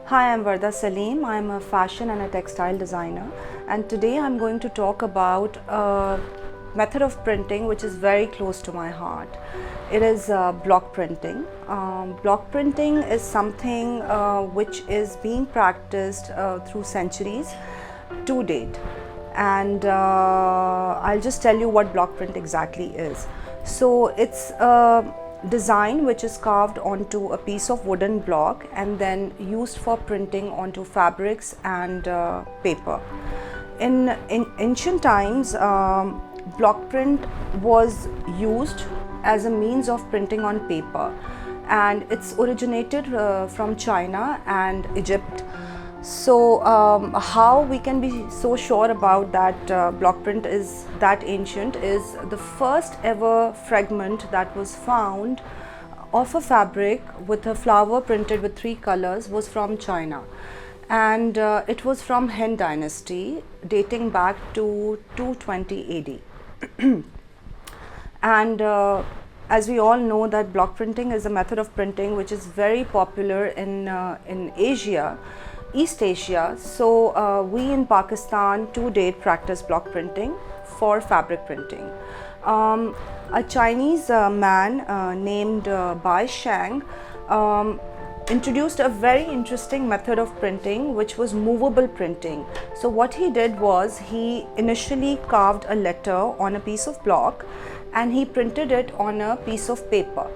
Hi, I'm Wardha Saleem. I'm a fashion and a textile designer, and today I'm going to talk about a method of printing which is very close to my heart. It is block printing. Block printing is something which is being practiced through centuries to date, and I'll just tell you what block print exactly is. So it's design which is carved onto a piece of wooden block and then used for printing onto fabrics and paper. In ancient times, block print was used as a means of printing on paper, and it's originated from China and Egypt. So how we can be so sure about that block print is that ancient is the first ever fragment that was found of a fabric with a flower printed with 3 colors was from China, and it was from Han Dynasty dating back to 220 AD. And as we all know that block printing is a method of printing which is very popular in Asia, East Asia. So we in Pakistan to date practice block printing for fabric printing. A Chinese man named Bai Shang introduced a very interesting method of printing which was movable printing. So what he did was he initially carved a letter on a piece of block and he printed it on a piece of paper.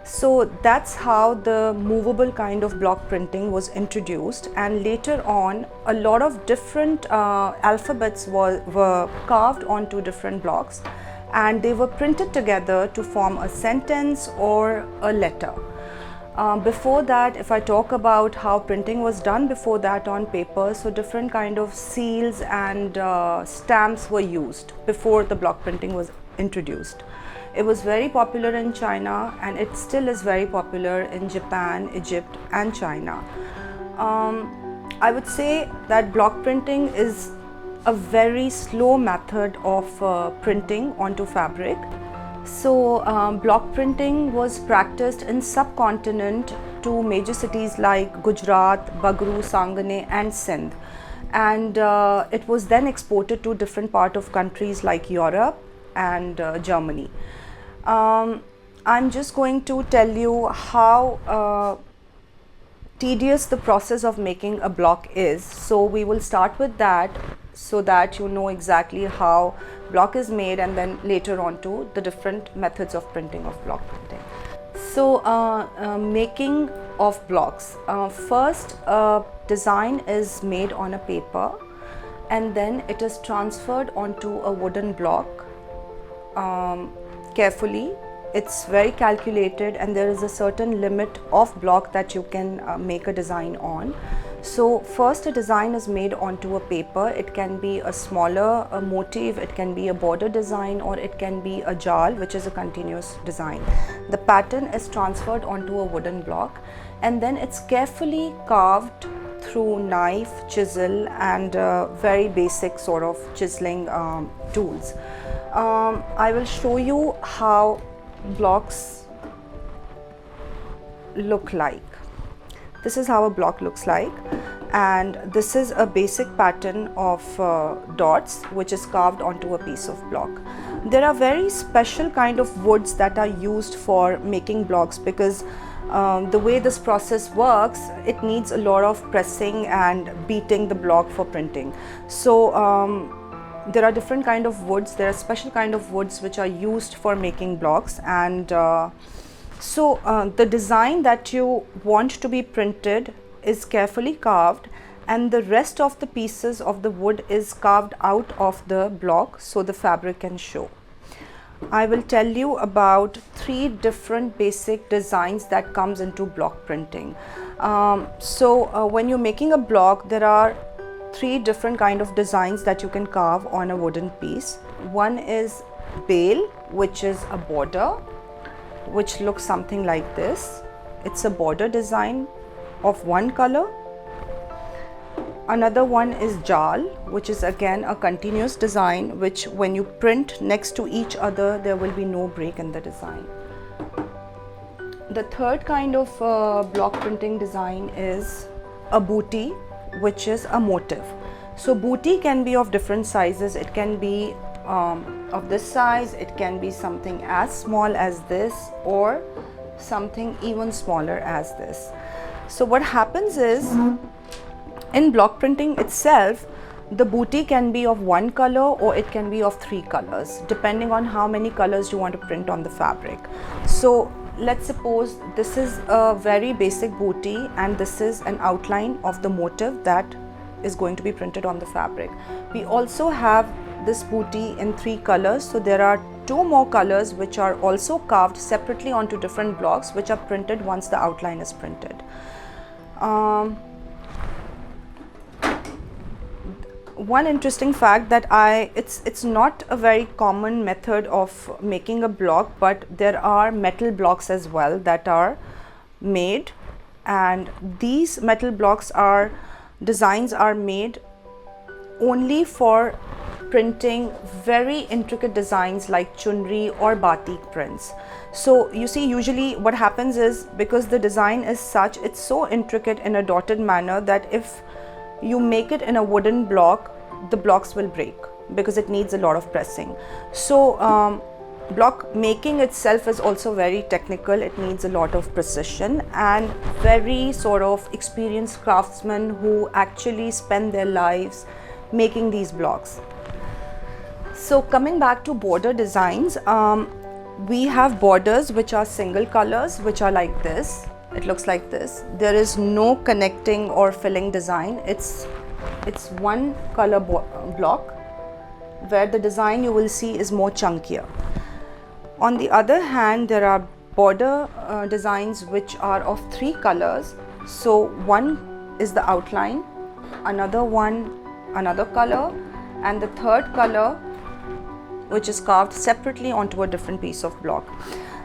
So that's how the movable kind of block printing was introduced, and later on a lot of different alphabets were carved onto different blocks and they were printed together to form a sentence or a letter. Before that, if I talk about how printing was done before that on paper, so different kind of seals and stamps were used before the block printing was introduced. It was very popular in China and it still is very popular in Japan, Egypt and China. I would say that block printing is a very slow method of printing onto fabric. So block printing was practiced in subcontinent to major cities like Gujarat, Bagru, Sangane and Sindh, and it was then exported to different part of countries like Europe and Germany. I'm just going to tell you how tedious the process of making a block is. So we will start with that so that you know exactly how block is made, and then later on to the different methods of printing of block printing. So making of blocks. First, design is made on a paper and then it is transferred onto a wooden block. Carefully, it's very calculated and there is a certain limit of block that you can make a design on. So first a design is made onto a paper. It can be a smaller motif, it can be a border design, or it can be a jal, which is a continuous design. The pattern is transferred onto a wooden block and then it's carefully carved through knife, chisel and very basic sort of chiseling tools. I will show you how blocks look like. This is how a block looks like, and this is a basic pattern of dots which is carved onto a piece of block. There are very special kind of woods that are used for making blocks because the way this process works, it needs a lot of pressing and beating the block for printing. So there are different kind of woods. There are special kind of woods which are used for making blocks, and so the design that you want to be printed is carefully carved and the rest of the pieces of the wood is carved out of the block so the fabric can show. I will tell you about 3 different basic designs that comes into block printing. When you're making a block, there are 3 different kind of designs that you can carve on a wooden piece. One is bail, which is a border which looks something like this. It's a border design of one color. Another one is jal, which is again a continuous design which when you print next to each other there will be no break in the design. The third kind of block printing design is a booty, which is a motif. So booty can be of different sizes. It can be of this size, it can be something as small as this, or something even smaller as this. So what happens is, in block printing itself, the booty can be of one color or it can be of 3 colors, depending on how many colors you want to print on the fabric. So let's suppose this is a very basic booty and this is an outline of the motif that is going to be printed on the fabric. We also have this booty in 3 colors, so there are 2 more colors which are also carved separately onto different blocks, which are printed once the outline is printed. One interesting fact that it's not a very common method of making a block, but there are metal blocks as well that are made, and these metal blocks designs are made only for printing very intricate designs like chunri or batik prints. So you see, usually what happens is, because the design is such, it's so intricate in a dotted manner that if you make it in a wooden block, the blocks will break because it needs a lot of pressing. So block making itself is also very technical. It needs a lot of precision and very sort of experienced craftsmen who actually spend their lives making these blocks. So coming back to border designs, we have borders which are single colors, which are like this. It looks like this. There is no connecting or filling design. It's one color block, where the design you will see is more chunkier. On the other hand, there are border designs which are of 3 colors. So one is the outline, another one another color, and the third color which is carved separately onto a different piece of block.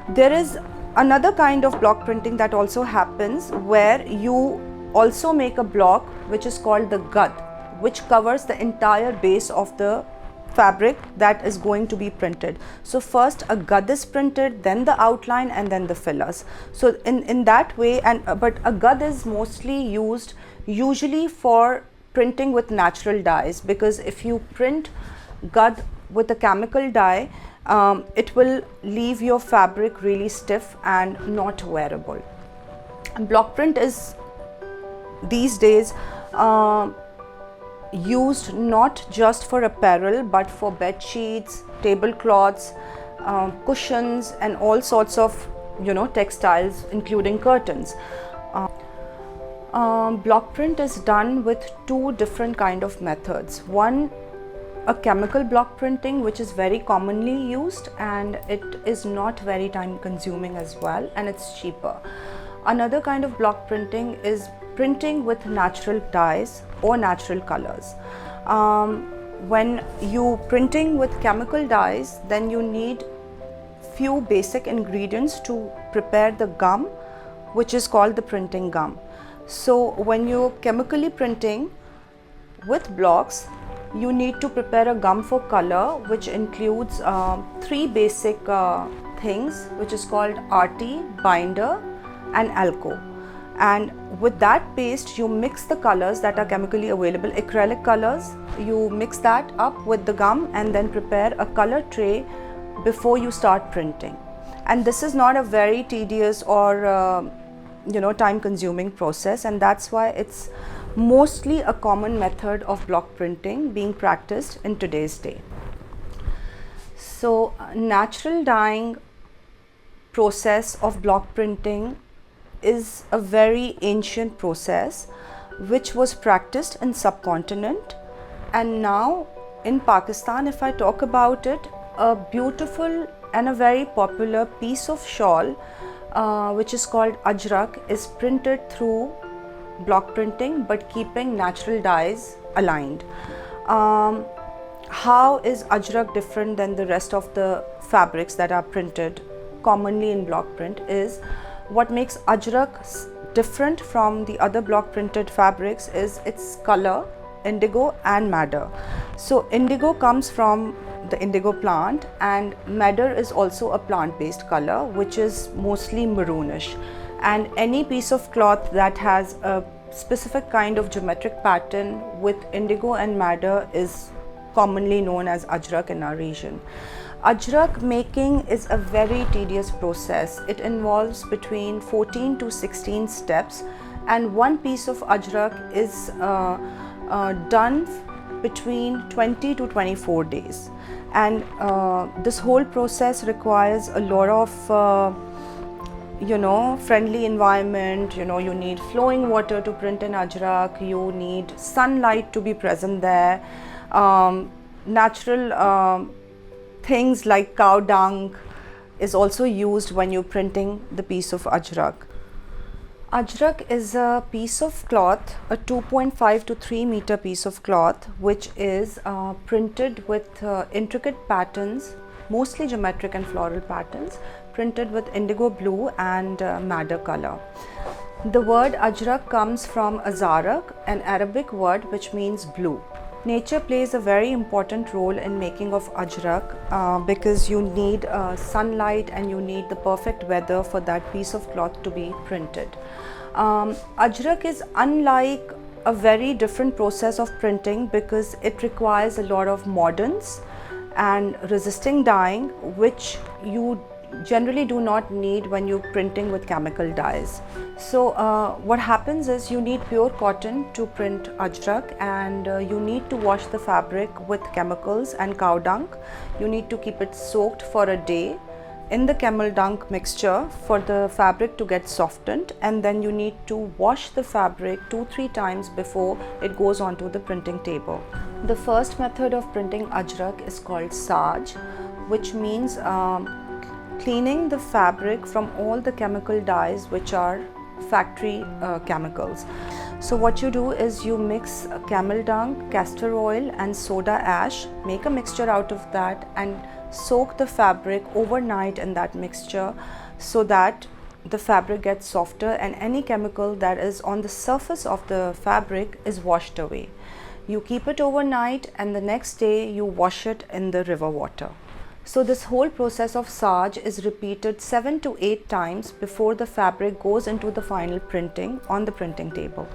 There is another kind of block printing that also happens, where you also make a block which is called the gud, which covers the entire base of the fabric that is going to be printed. So first a gud is printed, then the outline, and then the fillers. So in that way, but a gud is mostly used usually for printing with natural dyes, because if you print gud with a chemical dye, it will leave your fabric really stiff and not wearable. And block print is these days used not just for apparel, but for bed sheets, tablecloths, cushions, and all sorts of textiles, including curtains. Block print is done with 2 different kind of methods. One, a chemical block printing, which is very commonly used, and it is not very time consuming as well, and it's cheaper. Another kind of block printing is printing with natural dyes or natural colors. When you printing with chemical dyes, then you need few basic ingredients to prepare the gum, which is called the printing gum. So when you're chemically printing with blocks, you need to prepare a gum for color, which includes 3 basic things, which is called RT, binder, and alco. And with that paste, you mix the colors that are chemically available, acrylic colors. You mix that up with the gum and then prepare a color tray before you start printing. And this is not a very tedious or time consuming process, and that's why it's mostly a common method of block printing being practiced in today's day. So natural dyeing process of block printing is a very ancient process which was practiced in subcontinent, and now in Pakistan, if I talk about it, a beautiful and a very popular piece of shawl which is called Ajrak is printed through block printing, but keeping natural dyes aligned. How is Ajrak different than the rest of the fabrics that are printed commonly in block print is, what makes Ajrak different from the other block printed fabrics is its color, indigo and madder. So indigo comes from the indigo plant, and madder is also a plant based color which is mostly maroonish, and any piece of cloth that has a specific kind of geometric pattern with indigo and madder is commonly known as Ajrak in our region. Ajrak making is a very tedious process. It involves between 14 to 16 steps, and one piece of Ajrak is done between 20 to 24 days. And this whole process requires a lot of friendly environment. You need flowing water to print in Ajrak, you need sunlight to be present there, natural things like cow dung is also used when you're printing the piece of Ajrak. Ajrak is a piece of cloth, a 2.5 to 3 meter piece of cloth, which is printed with intricate patterns, mostly geometric and floral patterns, printed with indigo blue and madder color. The word Ajrak comes from Azarak, an Arabic word which means blue. Nature plays a very important role in making of Ajrak because you need sunlight and you need the perfect weather for that piece of cloth to be printed. Ajrak is unlike a very different process of printing because it requires a lot of mordants and resisting dyeing, which you generally do not need when you're printing with chemical dyes. So what happens is you need pure cotton to print Ajrak, and you need to wash the fabric with chemicals and cow dung. You need to keep it soaked for a day in the camel dung mixture for the fabric to get softened, and then you need to wash the fabric 2-3 times before it goes onto the printing table. The first method of printing Ajrak is called Saj, which means cleaning the fabric from all the chemical dyes which are factory chemicals. So what you do is you mix camel dung, castor oil and soda ash, make a mixture out of that and soak the fabric overnight in that mixture so that the fabric gets softer and any chemical that is on the surface of the fabric is washed away. You keep it overnight and the next day you wash it in the river water. So this whole process of Saj is repeated 7 to 8 times before the fabric goes into the final printing on the printing table.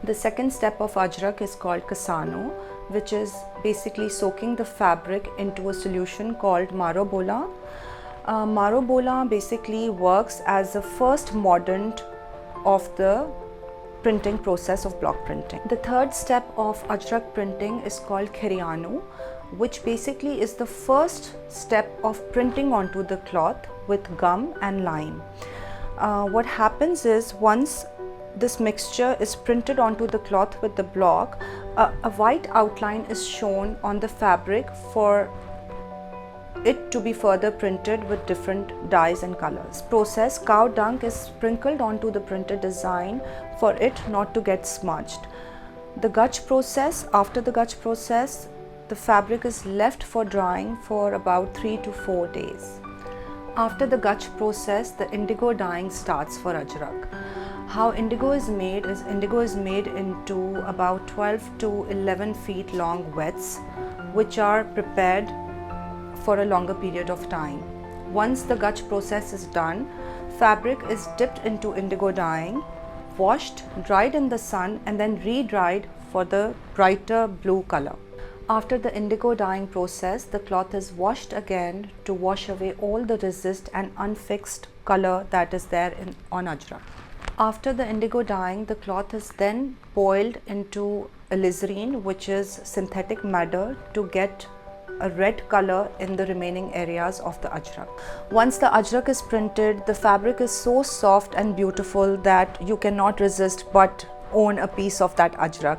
The second step of Ajrak is called Kasano, which is basically soaking the fabric into a solution called Marobola. Marobola basically works as the first mordant of the printing process of block printing. The third step of Ajrak printing is called Kherianu, which basically is the first step of printing onto the cloth with gum and lime. What happens is once this mixture is printed onto the cloth with the block, a white outline is shown on the fabric for it to be further printed with different dyes and colors. Process cow dung is sprinkled onto the printed design for it not to get smudged. The gutch process, after the gutch process, the fabric is left for drying for about 3 to 4 days. After the gutch process, the indigo dyeing starts for Ajrak. How indigo is made into about 12 to 11 feet long wets, which are prepared for a longer period of time. Once the gutch process is done, fabric is dipped into indigo dyeing, washed, dried in the sun and then re-dried for the brighter blue color. After the indigo dyeing process, the cloth is washed again to wash away all the resist and unfixed color that is there on Ajrak. After the indigo dyeing, the cloth is then boiled into alizarin, which is synthetic madder, to get a red color in the remaining areas of the Ajrak. Once the Ajrak is printed, the fabric is so soft and beautiful that you cannot resist but own a piece of that Ajrak.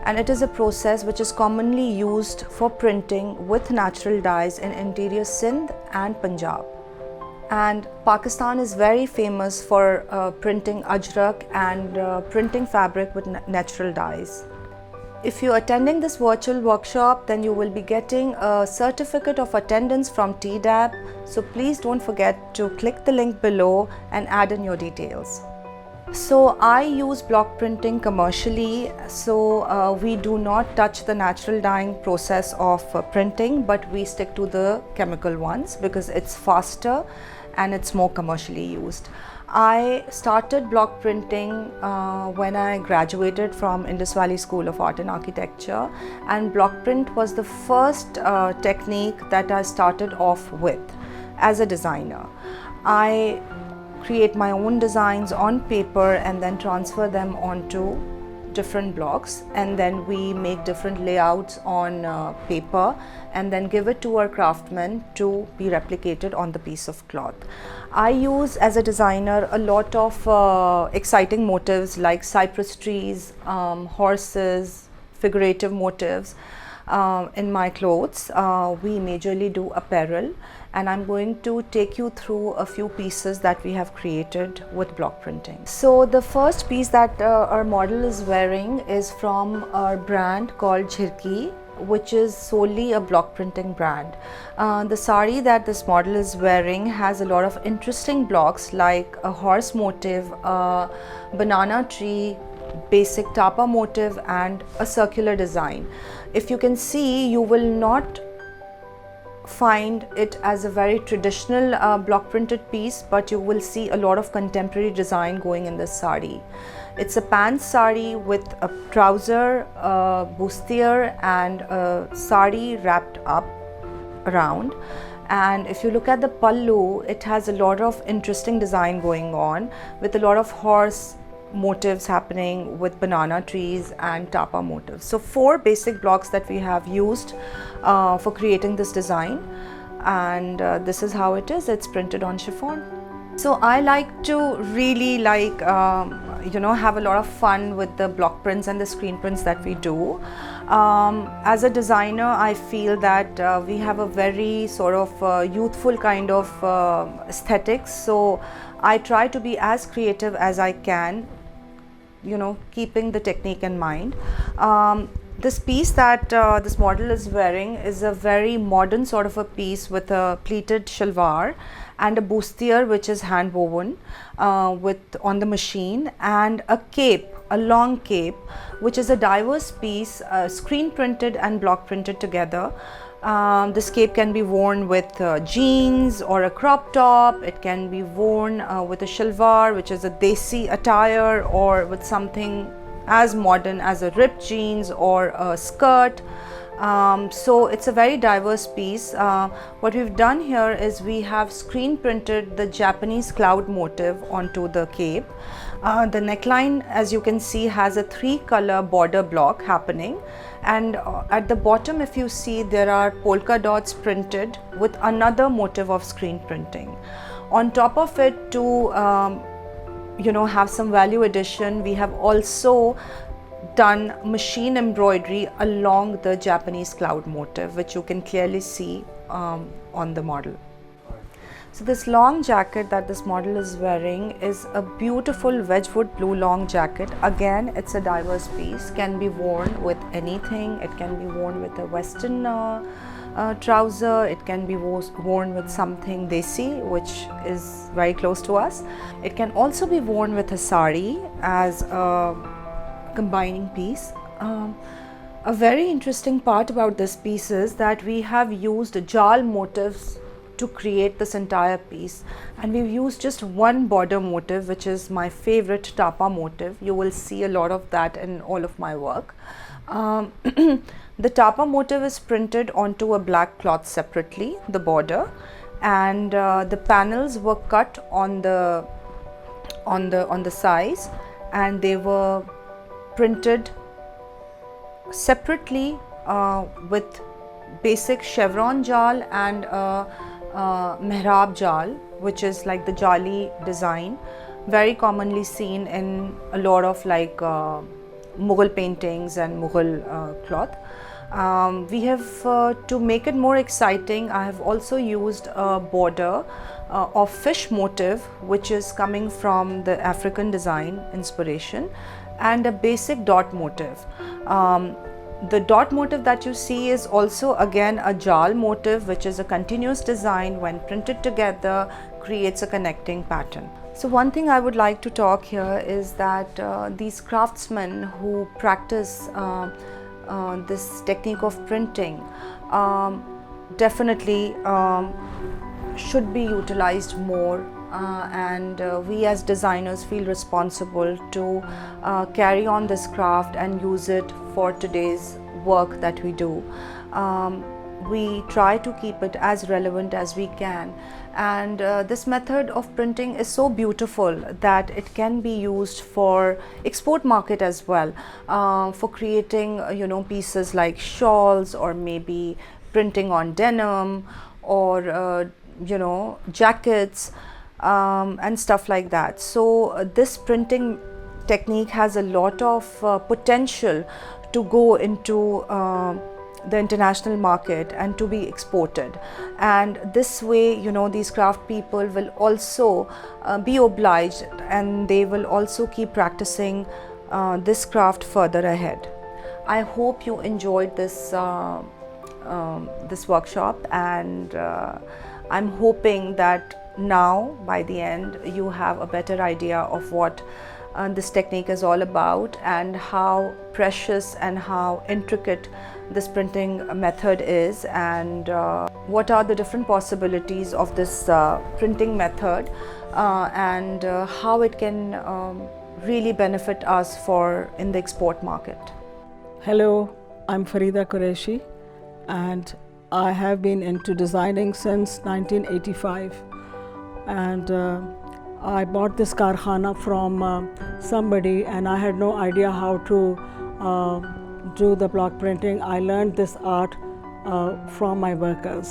And it is a process which is commonly used for printing with natural dyes in interior Sindh and Punjab. And Pakistan is very famous for printing Ajrak and printing fabric with natural dyes. If you're attending this virtual workshop, then you will be getting a certificate of attendance from TDAB. So please don't forget to click the link below and add in your details. So I use block printing commercially, so we do not touch the natural dyeing process of printing, but we stick to the chemical ones because it's faster and it's more commercially used. I started block printing when I graduated from Indus Valley School of Art and Architecture, and block print was the first technique that I started off with as a designer. I create my own designs on paper and then transfer them onto different blocks, and then we make different layouts on paper and then give it to our craftsmen to be replicated on the piece of cloth. I use, as a designer, a lot of exciting motifs like cypress trees, horses, figurative motifs in my clothes. We majorly do apparel, and I'm going to take you through a few pieces that we have created with block printing. So the first piece that our model is wearing is from our brand called Jhirki, which is solely a block printing brand. The sari that this model is wearing has a lot of interesting blocks like a horse motif, a banana tree, basic tapa motif, and a circular design. If you can see, you will not find it as a very traditional block printed piece, but you will see a lot of contemporary design going in this sari. It's a pants sari with a trouser, bustier, and a sari wrapped up around. And if you look at the pallu, it has a lot of interesting design going on with a lot of horse motifs happening with banana trees and tapa motifs. So 4 basic blocks that we have used for creating this design, and this is how it is. It's printed on chiffon. So I like to really have a lot of fun with the block prints and the screen prints that we do. As a designer, I feel that we have a very sort of youthful kind of aesthetics, so I try to be as creative as I can, keeping the technique in mind. This piece that this model is wearing is a very modern sort of a piece with a pleated shalwar and a bustier which is hand woven on the machine, and a cape, a long cape, which is a diverse piece, screen printed and block printed together. This cape can be worn with jeans or a crop top. It can be worn with a shalwar, which is a desi attire, or with something as modern as a ripped jeans or a skirt. So it's a very diverse piece. What we've done here is we have screen printed the Japanese cloud motif onto the cape. The neckline, as you can see, has a 3-color border block happening, and at the bottom, if you see, there are polka dots printed with another motif of screen printing. On top of it, to have some value addition, we have also done machine embroidery along the Japanese cloud motif, which you can clearly see on the model. So this long jacket that this model is wearing is a beautiful Wedgwood blue long jacket. Again, it's a diverse piece, can be worn with anything. It can be worn with a western trouser, it can be worn with something desi, which is very close to us. It can also be worn with a sari as a combining piece. A very interesting part about this piece is that we have used jal motifs to create this entire piece, and we've used just one border motif, which is my favorite tapa motif. You will see a lot of that in all of my work. The tapa motif is printed onto a black cloth separately, the border, and the panels were cut on the sides, and they were printed separately with basic chevron jal and mehrab jal, which is like the jali design, very commonly seen in a lot of Mughal paintings and Mughal cloth. We have, to make it more exciting, I have also used a border of fish motif, which is coming from the African design inspiration, and a basic dot motif. The dot motif that you see is also again a jal motif, which is a continuous design. When printed together, creates a connecting pattern. So one thing I would like to talk here is that these craftsmen who practice this technique of printing definitely should be utilized more, and we as designers feel responsible to carry on this craft and use it for today's work that we do. We try to keep it as relevant as we can, and this method of printing is so beautiful that it can be used for export market as well, for creating pieces like shawls, or maybe printing on denim, or jackets, and stuff like that. So this printing technique has a lot of potential to go into the international market and to be exported, and this way these craft people will also be obliged, and they will also keep practicing this craft further ahead. I hope you enjoyed this this workshop, and I'm hoping that now by the end you have a better idea of what this technique is all about, and how precious and how intricate this printing method is, and what are the different possibilities of this printing method, and how it can really benefit us in the export market. Hello, I'm Farida Qureshi, and I have been into designing since 1985, and I bought this karkhana from somebody, and I had no idea how to do the block printing. I learned this art from my workers,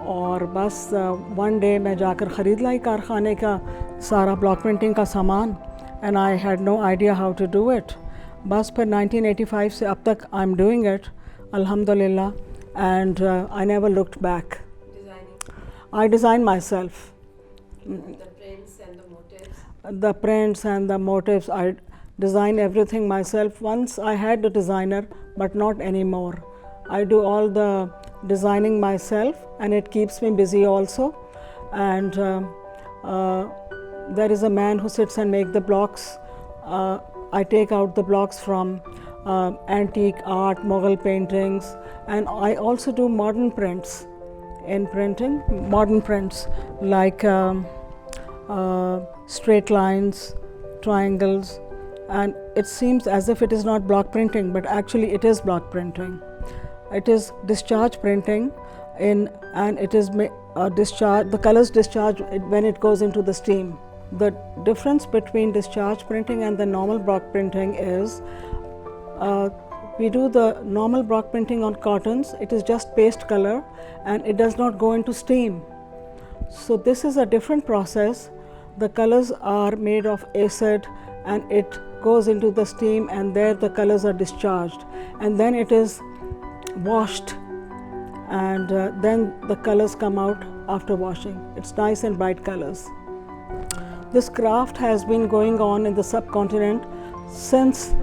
और बस one day मैं जाकर ख़रीद लाई कारखाने का सारा block printing का सामान, and I had no idea how to do it. बस फिर 1985 से अब तक I'm doing it, alhamdulillah, and I never looked back. I designed myself. The prints and the motifs? The prints and the motifs, I design everything myself. Once I had a designer, but not anymore. I do all the designing myself, and it keeps me busy also. And there is a man who sits and makes the blocks. I take out the blocks from antique art, Mughal paintings, and I also do modern prints in printing. Modern prints like straight lines, triangles, and it seems as if it is not block printing, but actually it is block printing. It is discharge printing, and it is discharge. The colors discharge when it goes into the steam. The difference between discharge printing and the normal block printing is we do the normal block printing on cottons. It is just paste color, and it does not go into steam. So this is a different process. The colors are made of acid, and it goes into the steam, and there the colors are discharged, and then it is washed, and then the colors come out after washing. It's nice and bright colors. This craft has been going on in the subcontinent since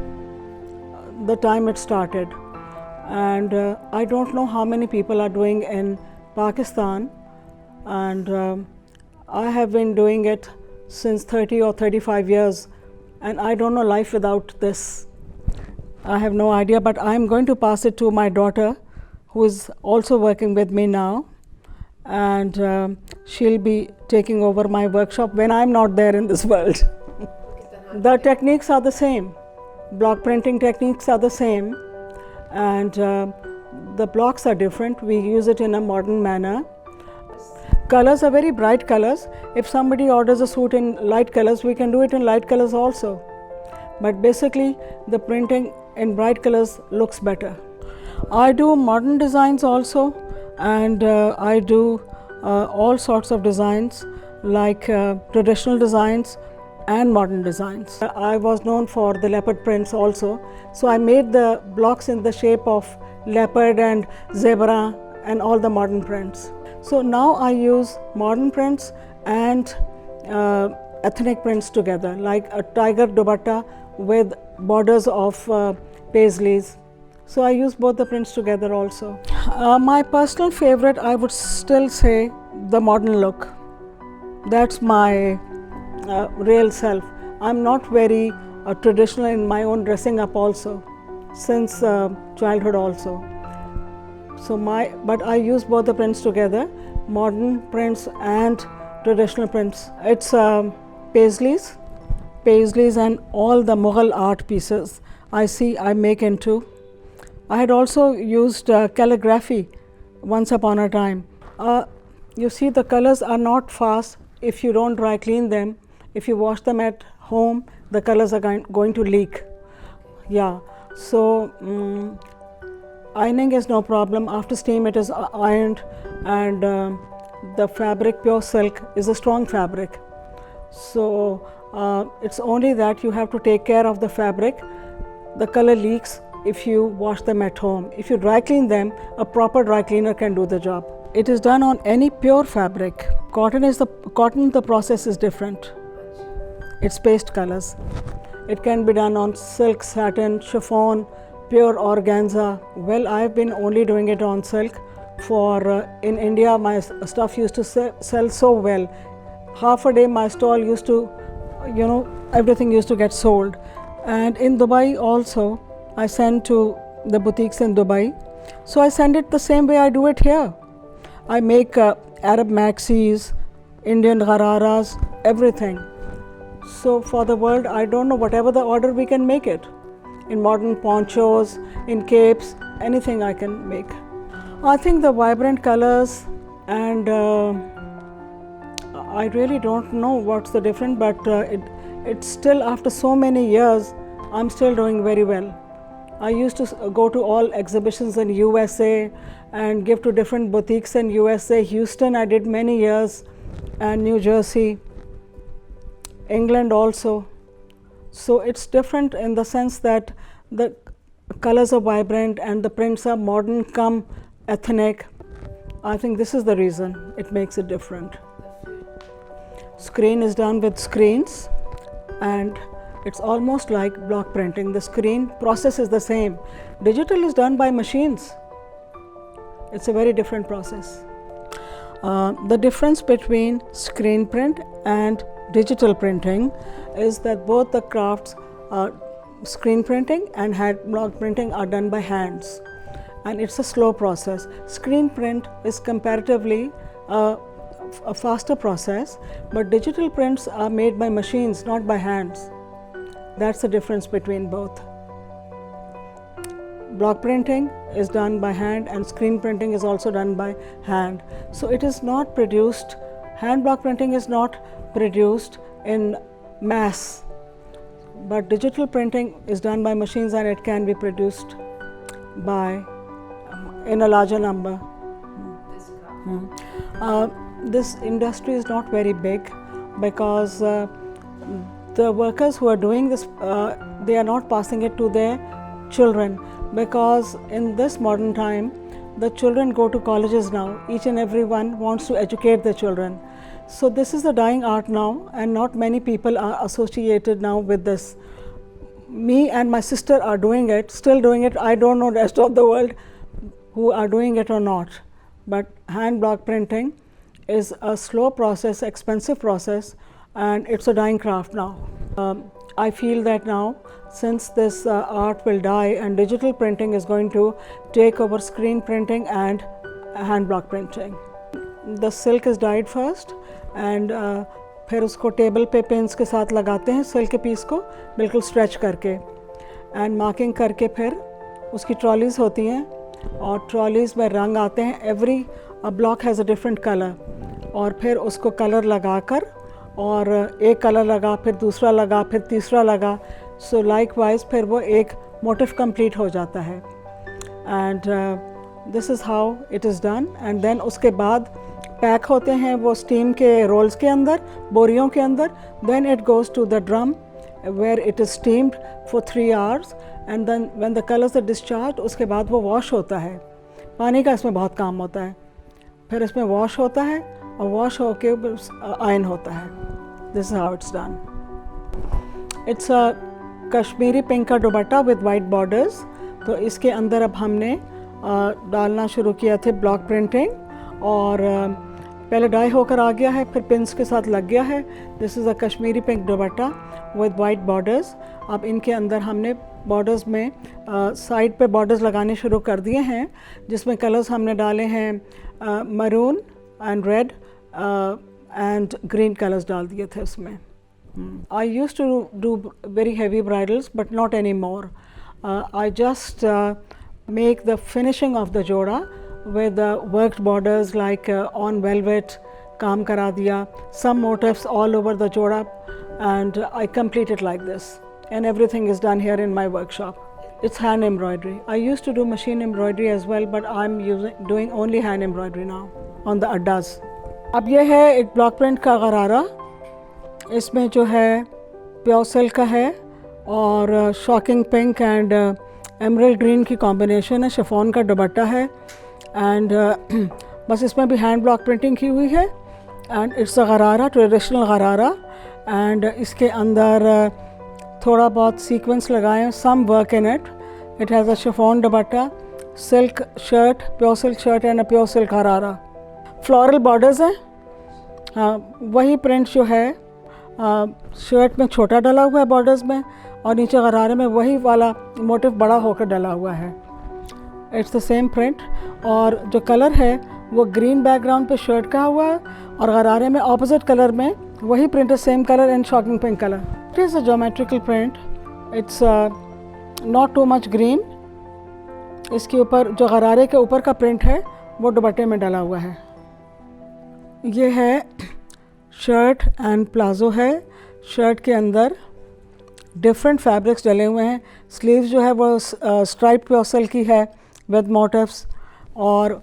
the time it started, and I don't know how many people are doing in Pakistan, and I have been doing it since 30 or 35 years, and I don't know life without this. I have no idea, but I'm going to pass it to my daughter, who is also working with me now, and she'll be taking over my workshop when I'm not there in this world. The techniques are the same. Block printing techniques are the same, and the blocks are different. We use it in a modern manner. Colors are very bright colors. If somebody orders a suit in light colors, we can do it in light colors also. But basically, the printing in bright colors looks better. I do modern designs also, and I do all sorts of designs, like traditional designs and modern designs. I was known for the leopard prints also, so I made the blocks in the shape of leopard and zebra and all the modern prints. So now I use modern prints and ethnic prints together, like a tiger dupatta with borders of paisleys. So I use both the prints together also. My personal favorite, I would still say, the modern look. That's my real self. I'm not very traditional in my own dressing up also, since childhood also. So but I use both the prints together. modern prints and traditional prints. It's paisleys and all the Mughal art pieces I make into. I had also used calligraphy once upon a time. You see, the colors are not fast if you don't dry clean them. If you wash them at home, the colors are going to leak. Yeah, so ironing is no problem. After steam it is ironed, and the fabric, pure silk, is a strong fabric. So it's only that you have to take care of the fabric. The color leaks if you wash them at home. If you dry clean them, a proper dry cleaner can do the job. It is done on any pure fabric. Cotton, the process is different. It's paste colors. It can be done on silk, satin, chiffon, pure organza. Well, I've been only doing it on silk. In India, my stuff used to sell so well. Half a day my stall used to, everything used to get sold. And in Dubai also, I send to the boutiques in Dubai. So I send it the same way I do it here. I make Arab maxis, Indian ghararas, everything. So for the world, I don't know, whatever the order, we can make it. In modern ponchos, in capes, anything I can make. I think the vibrant colors, and I really don't know what's the difference, but it's still, after so many years, I'm still doing very well. I used to go to all exhibitions in USA and give to different boutiques in USA. Houston I did many years, and New Jersey, England also. So it's different in the sense that the colors are vibrant and the prints are modern come ethnic. I think this is the reason it makes it different. Screen is done with screens, and it's almost like block printing. The screen process is the same. Digital is done by machines. It's a very different process. The difference between screen print and digital printing is that both the crafts, screen printing and hand block printing, are done by hands, and it's a slow process. Screen print is comparatively a faster process, but digital prints are made by machines, not by hands. That's the difference between both. Block printing is done by hand and screen printing is also done by hand. So it is not produced, hand block printing is not produced in mass, but digital printing is done by machines and it can be produced in a larger number. This industry is not very big because the workers who are doing this, they are not passing it to their children, because in this modern time, the children go to colleges now. Each and every one wants to educate their children. So this is a dying art now, and not many people are associated now with this. Me and my sister are doing it, still doing it. I don't know the rest of the world who are doing it or not. But hand block printing is a slow process, expensive process, and it's a dying craft now. I feel that now, since this art will die and digital printing is going to take over screen printing and hand block printing. The silk is dyed first, and फिर उसको table पे pens के साथ लगाते हैं, silk के piece को बिल्कुल स्ट्रेच करके, एंड मार्किंग करके फिर उसकी ट्रॉलीज होती हैं, और ट्रॉलीज में रंग आते हैं. Every block has a different colour, और फिर उसको कलर लगाकर, और एक कलर लगा, फिर दूसरा लगा, फिर तीसरा लगा. सो लाइक वाइज फिर वो एक मोटिव कंप्लीट हो जाता है. And this is how it is done. And then उसके बाद पैक होते हैं वो स्टीम के रोल्स के अंदर, बोरियों के अंदर. Then it goes to the drum where it is steamed for 3 hours, and then when the colours are discharge, उसके बाद वो वॉश होता है. पानी का इसमें बहुत काम होता है. फिर इसमें वॉश होता है, और वॉश होके आयन होता है. This is how it's done. It's a Kashmiri pink का दुपट्टा विद वाइट बॉर्डर्स. तो इसके अंदर अब हमने डालना शुरू किया थे ब्लॉक प्रिंटिंग, और पहले डाई होकर आ गया है, फिर पिंस के साथ लग गया है. This is a Kashmiri pink dupatta with white borders. अब इनके अंदर हमने बॉर्डर्स में साइड पे बॉर्डर्स लगाने शुरू कर दिए हैं, जिसमें कलर्स हमने डाले हैं maroon, and red and green colours डाल दिए थे उसमें. I used to do very heavy bridals, but not anymore. I just make the finishing of the joda with the worked borders like on velvet, काम करा दिया, some motifs all over the joda, and I complete it like this. And everything is done here in my workshop. It's hand embroidery. I used to do machine embroidery as well, but I'm doing only hand embroidery now on the addas. अब ये है एक block print का गरारा. इसमें जो है pure silk का है और shocking pink and emerald green की कॉम्बिनेशन है. शिफॉन का दुपट्टा है एंड बस इसमें भी हैंड ब्लॉक प्रिंटिंग की हुई है. एंड इट्स अ गरारा, ट्रेडिशनल गरारा. एंड इसके अंदर थोड़ा बहुत सीक्वेंस लगाए हैं, some work in it. It has a chiffon dupatta, silk shirt, pure silk shirt and a pure silk gharara. Floral borders हैं. हाँ, वही प्रिंट जो है शर्ट में छोटा डला हुआ है बॉर्डर्स में, और नीचे गरारे में वही वाला मोटिव बड़ा होकर डला हुआ है. It's the same print. और जो कलर है वो ग्रीन बैकग्राउंड पे शर्ट का हुआ है, और गरारे में ऑपोजिट कलर में वही प्रिंट है, same colour and shocking pink colour. It is a geometrical print. It's not too much green. इसके ऊपर जो गरारे के ऊपर का प्रिंट है वो दुपट्टे में डला हुआ है. ये है शर्ट एंड प्लाज़ो है. शर्ट के अंदर डिफरेंट फैब्रिक्स डले हुए हैं. स्लीव्स जो है वो स्ट्राइप प्योर सिल्क की है विद मोटिव्स, और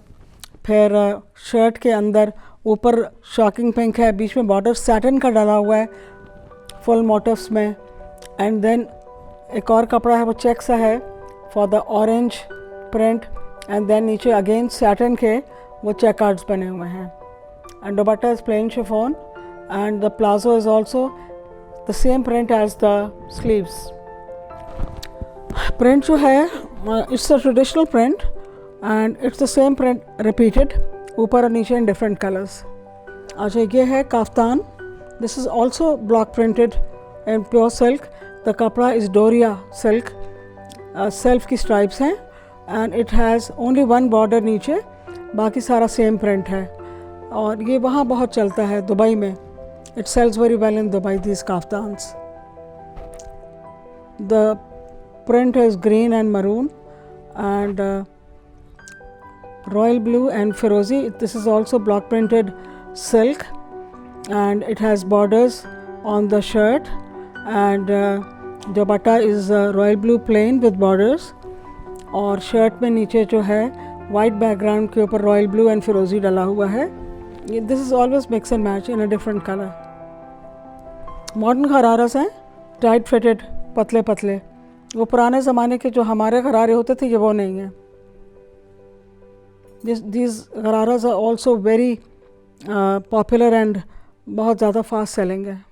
फिर शर्ट के अंदर ऊपर शॉकिंग पिंक है, बीच में बॉर्डर सैटिन का डला हुआ है फुल मोटिव्स में. एंड देन एक और कपड़ा है वो चेक सा है for the orange print, and then नीचे अगेन सैटिन के वो चेक कार्ड्स बने हुए हैं. And dupatta is plain chiffon, and the plazo is also the same print as the sleeves. Print जो है it's a traditional print and it's the same print repeated ऊपर और नीचे in different colors. अच्छा, ये है kaftan. This is also block printed in pure silk. The कपड़ा is Doria silk. Self की stripes हैं and it has only one border नीचे, बाकी सारा same print है. और ये वहाँ बहुत चलता है दुबई में. It sells very well in Dubai, these kaftans. The print is green and maroon and royal blue and ferozi. This is also block printed silk and it has borders on the shirt, and dupatta is royal blue plain with borders, और shirt में नीचे जो है white background के ऊपर royal blue and ferozi डला हुआ है. This is always mix and match in a different color. Modern ghararas हैं, टाइट फिटेड, पतले पतले. वो पुराने ज़माने के जो हमारे गरारे होते थे ये वो नहीं हैं. These ghararas are also very popular and बहुत ज़्यादा फास्ट सेलिंग है.